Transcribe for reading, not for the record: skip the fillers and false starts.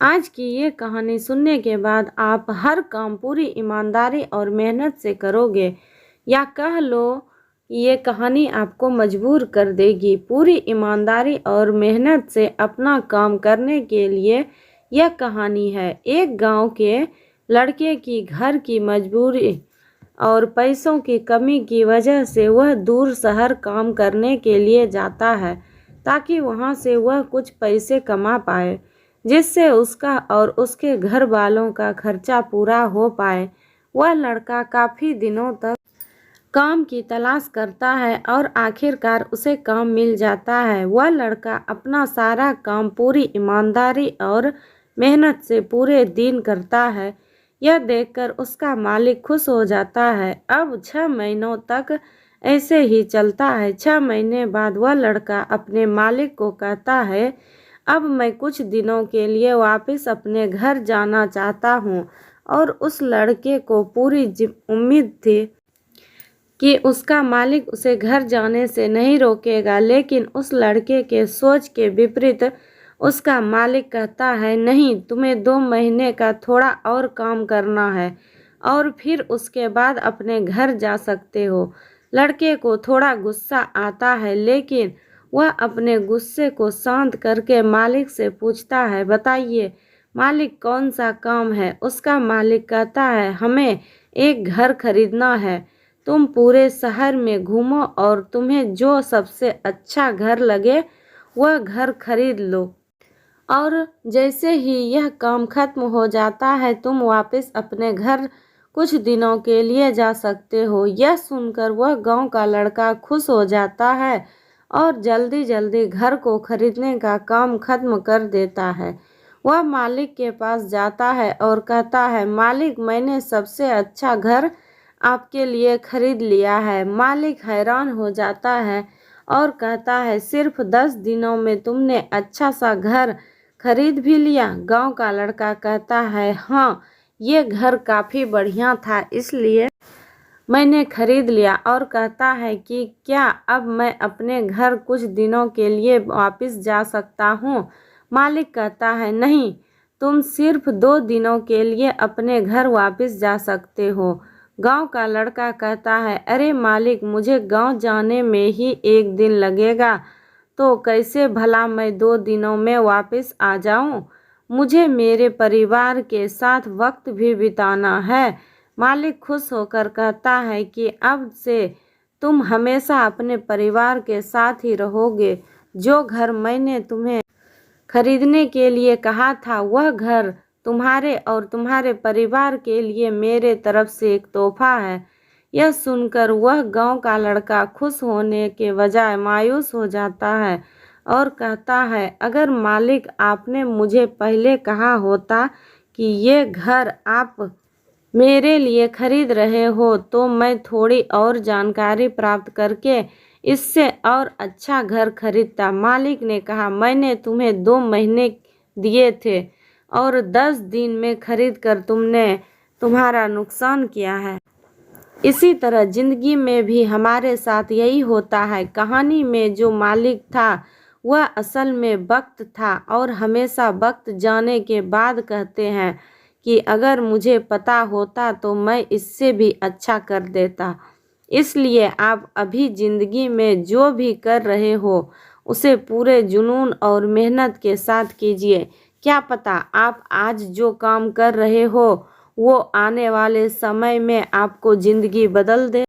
आज की ये कहानी सुनने के बाद आप हर काम पूरी ईमानदारी और मेहनत से करोगे, या कह लो ये कहानी आपको मजबूर कर देगी पूरी ईमानदारी और मेहनत से अपना काम करने के लिए। यह कहानी है एक गांव के लड़के की। घर की मजबूरी और पैसों की कमी की वजह से वह दूर शहर काम करने के लिए जाता है, ताकि वहां से वह कुछ पैसे कमा पाए, जिससे उसका और उसके घर वालों का खर्चा पूरा हो पाए। वह लड़का काफ़ी दिनों तक काम की तलाश करता है और आखिरकार उसे काम मिल जाता है। वह लड़का अपना सारा काम पूरी ईमानदारी और मेहनत से पूरे दिन करता है। यह देखकर उसका मालिक खुश हो जाता है। अब 6 महीनों तक ऐसे ही चलता है। 6 महीने बाद वह लड़का अपने मालिक को कहता है, अब मैं कुछ दिनों के लिए वापस अपने घर जाना चाहता हूँ। और उस लड़के को पूरी उम्मीद थी कि उसका मालिक उसे घर जाने से नहीं रोकेगा, लेकिन उस लड़के के सोच के विपरीत उसका मालिक कहता है, नहीं, तुम्हें 2 महीने का थोड़ा और काम करना है और फिर उसके बाद अपने घर जा सकते हो। लड़के को थोड़ा गुस्सा आता है, लेकिन वह अपने गुस्से को शांत करके मालिक से पूछता है, बताइए मालिक, कौन सा काम है। उसका मालिक कहता है, हमें एक घर खरीदना है। तुम पूरे शहर में घूमो और तुम्हें जो सबसे अच्छा घर लगे वह घर खरीद लो, और जैसे ही यह काम खत्म हो जाता है तुम वापस अपने घर कुछ दिनों के लिए जा सकते हो। यह सुनकर वह गांव का लड़का खुश हो जाता है और जल्दी जल्दी घर को खरीदने का काम खत्म कर देता है। वह मालिक के पास जाता है और कहता है, मालिक, मैंने सबसे अच्छा घर आपके लिए खरीद लिया है। मालिक हैरान हो जाता है और कहता है, सिर्फ 10 दिनों में तुमने अच्छा सा घर खरीद भी लिया। गांव का लड़का कहता है, हाँ, ये घर काफ़ी बढ़िया था, इसलिए मैंने खरीद लिया। और कहता है कि क्या अब मैं अपने घर कुछ दिनों के लिए वापस जा सकता हूँ। मालिक कहता है, नहीं, तुम सिर्फ 2 दिनों के लिए अपने घर वापस जा सकते हो। गांव का लड़का कहता है, अरे मालिक, मुझे गांव जाने में ही 1 दिन लगेगा, तो कैसे भला मैं 2 दिनों में वापस आ जाऊं। मुझे मेरे परिवार के साथ वक्त भी बिताना है। मालिक खुश होकर कहता है कि अब से तुम हमेशा अपने परिवार के साथ ही रहोगे। जो घर मैंने तुम्हें खरीदने के लिए कहा था, वह घर तुम्हारे और तुम्हारे परिवार के लिए मेरे तरफ से एक तोहफा है। यह सुनकर वह गांव का लड़का खुश होने के बजाय मायूस हो जाता है और कहता है, अगर मालिक, आपने मुझे पहले कहा होता कि ये घर आप मेरे लिए खरीद रहे हो, तो मैं थोड़ी और जानकारी प्राप्त करके इससे और अच्छा घर खरीदता। मालिक ने कहा, मैंने तुम्हें 2 महीने दिए थे और 10 दिन में खरीद कर तुमने तुम्हारा नुकसान किया है। इसी तरह जिंदगी में भी हमारे साथ यही होता है। कहानी में जो मालिक था वह असल में वक्त था, और हमेशा वक्त जाने के बाद कहते हैं कि अगर मुझे पता होता तो मैं इससे भी अच्छा कर देता। इसलिए आप अभी ज़िंदगी में जो भी कर रहे हो उसे पूरे जुनून और मेहनत के साथ कीजिए। क्या पता आप आज जो काम कर रहे हो वो आने वाले समय में आपको ज़िंदगी बदल दे।